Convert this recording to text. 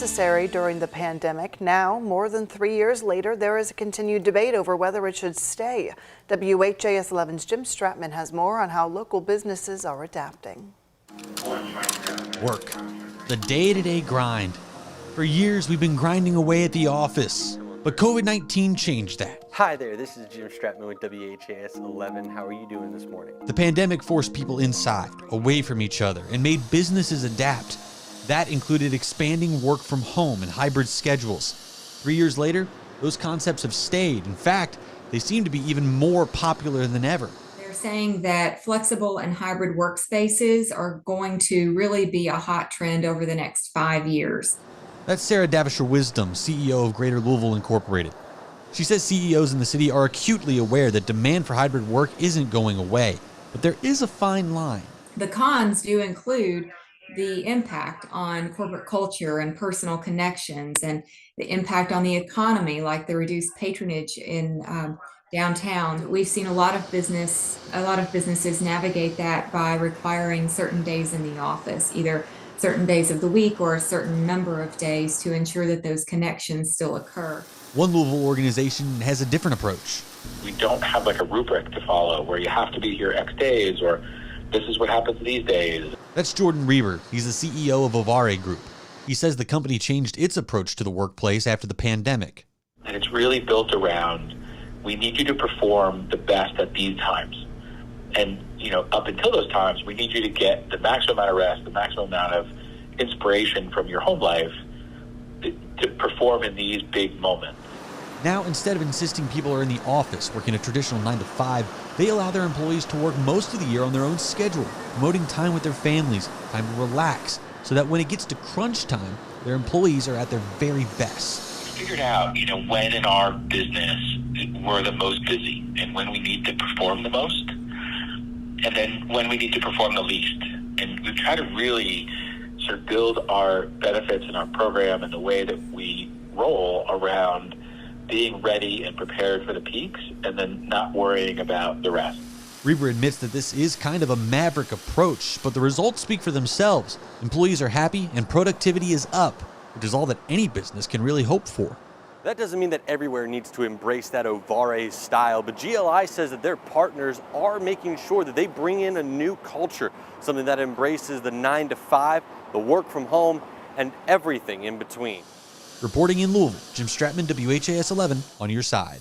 Necessary during the pandemic. Now, more than 3 years later, there is a continued debate over whether it should stay. WHAS 11's Jim Stratman has more on how local businesses are adapting. Work, the day-to-day grind. For years, we've been grinding away at the office, but COVID-19 changed that. Hi there, this is Jim Stratman with WHAS 11. How are you doing this morning? The pandemic forced people inside, away from each other, and made businesses adapt. That included expanding work from home and hybrid schedules. 3 years later, those concepts have stayed. In fact, they seem to be even more popular than ever. They're saying that flexible and hybrid workspaces are going to really be a hot trend over the next 5 years. That's Sarah Davishar-Wisdom, CEO of Greater Louisville Incorporated. She says CEOs in the city are acutely aware that demand for hybrid work isn't going away, but there is a fine line. The cons do include the impact on corporate culture and personal connections, and the impact on the economy, like the reduced patronage in downtown. We've seen a lot of businesses navigate that by requiring certain days in the office, either certain days of the week or a certain number of days, to ensure that those connections still occur. One Louisville organization has a different approach. We don't have like a rubric to follow where you have to be here X days or this is what happens these days. That's Jordan Reber. He's the CEO of Ovare Group. He says the company changed its approach to the workplace after the pandemic. And it's really built around, we need you to perform the best at these times. And, up until those times, we need you to get the maximum amount of rest, the maximum amount of inspiration from your home life to perform in these big moments. Now, instead of insisting people are in the office working a traditional 9 to 5, they allow their employees to work most of the year on their own schedule, promoting time with their families, time to relax, so that when it gets to crunch time, their employees are at their very best. We figured out, when in our business we're the most busy and when we need to perform the most, and then when we need to perform the least. And we try to really sort of build our benefits and our program and the way that we roll around being ready and prepared for the peaks and then not worrying about the rest. Reber admits that this is kind of a maverick approach, but the results speak for themselves. Employees are happy and productivity is up, which is all that any business can really hope for. That doesn't mean that everywhere needs to embrace that Ovare style, but GLI says that their partners are making sure that they bring in a new culture, something that embraces the 9 to 5, the work from home, and everything in between. Reporting in Louisville, Jim Stratman, WHAS 11, on your side.